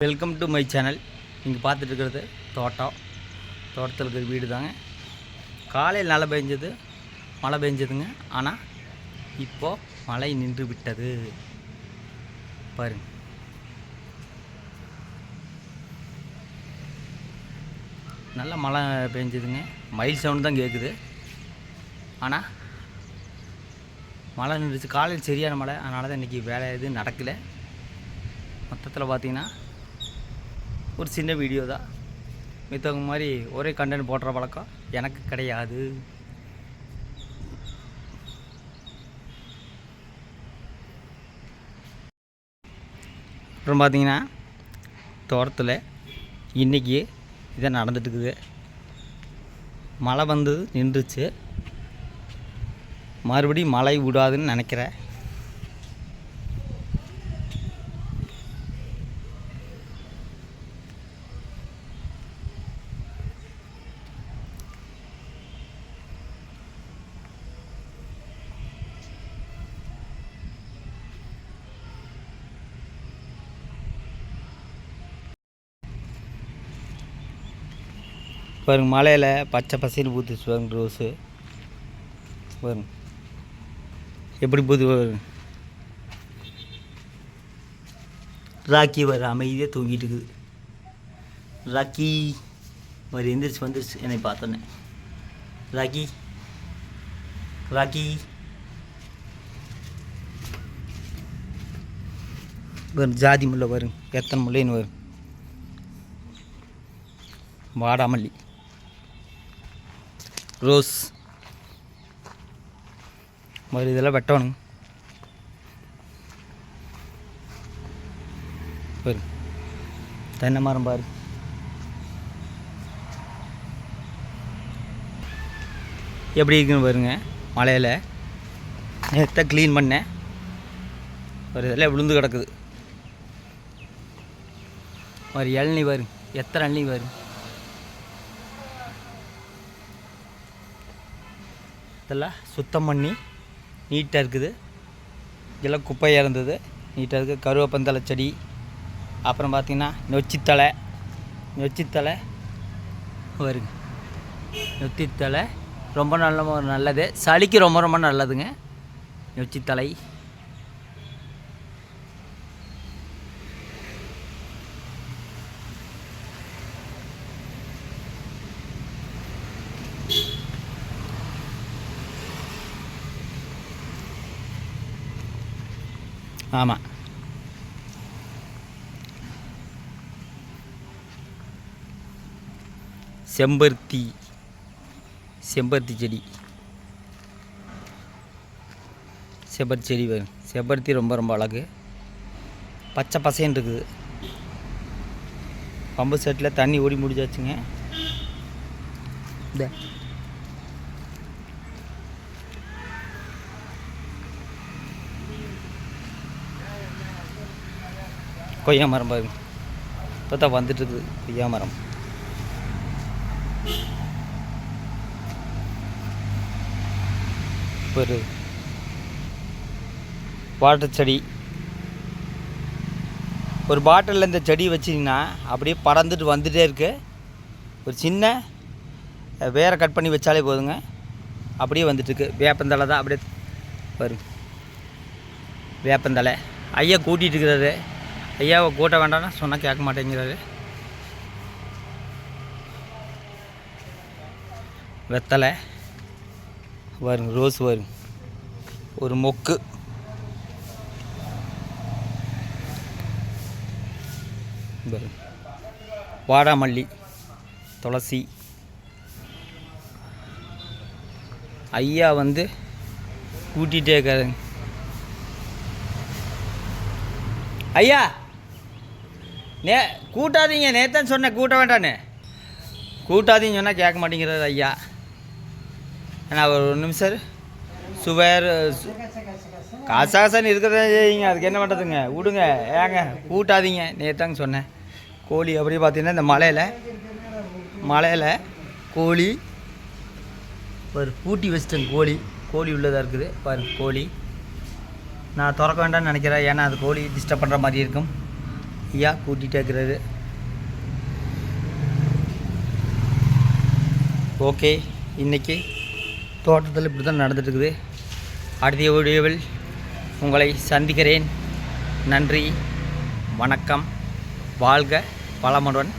Welcome to my channel. நீங்கள் பார்த்துட்டு இருக்கிறது தோட்டத்தில் இருக்கிற வீடு தாங்க. காலையில் மழை பெஞ்சதுங்க. ஆனால் இப்போது மழை நின்று விட்டது பாருங்க. நல்ல மழை பெஞ்சதுங்க. மயில் சவுண்டு தான் கேட்குது. ஆனால் மழை நின்றுச்சு. காலையில் சரியான மழை. அதனால தான் இன்றைக்கி வேலை எதுவும் நடக்கலை. மொத்தத்தில் பார்த்திங்கன்னா ஒரு சின்ன வீடியோ தான். மித்தவங்க மாதிரி ஒரே கண்டென்ட் போடுற பழக்கம் எனக்கு கிடையாது. அப்புறம் பார்த்திங்கன்னா தோட்டத்தில் இன்றைக்கி இதை நடந்துட்டுருக்குது. மழை வந்து நின்றுச்சு. மறுபடியும் மழை விடாதுன்னு நினைக்கிறேன். பாருங்க, மலையில் பச்சை பசைன்னு பூத்துச்சு பாருங்க. ரோஸு பாருங்க எப்படி பூத்து பாருங்க. ராக்கி வர அமைதியாக தூங்கிட்டு இருக்குது. ராக்கி வர வந்துருச்சு என்னை பார்த்தோன்னே. ராக்கி வரும். ஜாதி முல்லை பாருங்க, எத்தனை முல்லைன்னு வரும். வாடாமல்லி, ரோஸ் மாதிரி இதெல்லாம் வெட்டணும் பாரு. தென்னை மரம் பாரு. எப்படி இருக்குன்னு பாருங்க. மலையில் நேற்று க்ளீன் பண்ணேன். ஒரு இதெல்லாம் விழுந்து கிடக்குது. ஒரு இளநீ வரும். எத்தனை இளநீ வரும். இதெல்லாம் சுத்தம் பண்ணி நீட்டாக இருக்குது. இதெல்லாம் குப்பையாக இருந்தது, நீட்டாக இருக்குது. கருவேப்பந்தலை செடி, அப்புறம் பார்த்திங்கன்னா நொச்சித்தலை வருங்க. நொச்சித்தலை ரொம்ப நல்லது. சளிக்கு ரொம்ப நல்லதுங்க நொச்சித்தலை. ஆமாம், செம்பருத்தி செடி வரும். செம்பருத்தி ரொம்ப அழகு. பச்சை பசைன்னு இருக்குது. பம்பு செட்டில் தண்ணி ஓடி முடிஞ்சாச்சுங்க. இந்த கொய்யா மரம் பாருங்க, இப்போ தான் வந்துட்டுருக்குது கொய்யா மரம். ஒரு வாட்டர் செடி, ஒரு பாட்டிலில் இந்த செடி வச்சிங்கன்னா அப்படியே பறந்துட்டு வந்துகிட்டே இருக்கு. ஒரு சின்ன வேரை கட் பண்ணி வச்சாலே போதுங்க, அப்படியே வந்துட்டுருக்கு. வேப்பந்தலை தான் அப்படியே வரும். வேப்பந்தலை ஐயா கூட்டிகிட்டு இருக்கிறாரு. ஐயாவை கூட்ட வேண்டாம்னா சொன்னால் கேட்க மாட்டேங்கிறாரு. வெத்தலை வருங்க. ரோஸ் வருங்க. ஒரு மொக்கு வருங்க. வாடாமல்லி, துளசி. ஐயா வந்து கூட்டிகிட்டே இருக்காருங்க. ஐயா கூட்டாதீங்க, நேத்தான் சொன்னேன் கூட்ட வேண்டான்னு. கூட்டாதீங்க சொன்னால் கேட்க மாட்டேங்கிறாரு ஐயா. ஏன்னா ஒரு நிமிஷம் சுவர் காசாசான்னு இருக்கிறதா செய்யுங்க, அதுக்கு என்ன பண்ணுறதுங்க, விடுங்க. ஏங்க கூட்டாதீங்க, நேத்தாங்க சொன்னேன். கோழி அப்படியே பார்த்தீங்கன்னா இந்த மலையில் கோழி ஒரு பூட்டி வச்சிட்டேங்க. கோழி உள்ளதாக இருக்குது பாருங்க. கோழி நான் திறக்க வேண்டாம்னு நினைக்கிறேன். ஏன்னா அது கோழி டிஸ்டர்ப் பண்ணுற மாதிரி இருக்கும். ஐயா கூட்டிகிட்டே இருக்கிறாரு. ஓகே, இன்றைக்கி தோட்டத்தில் இப்படி தான் நடந்துட்டுருக்குது. அடுத்த வீடியோவில் உங்களை சந்திக்கிறேன். நன்றி, வணக்கம், வாழ்க வளமுடன்.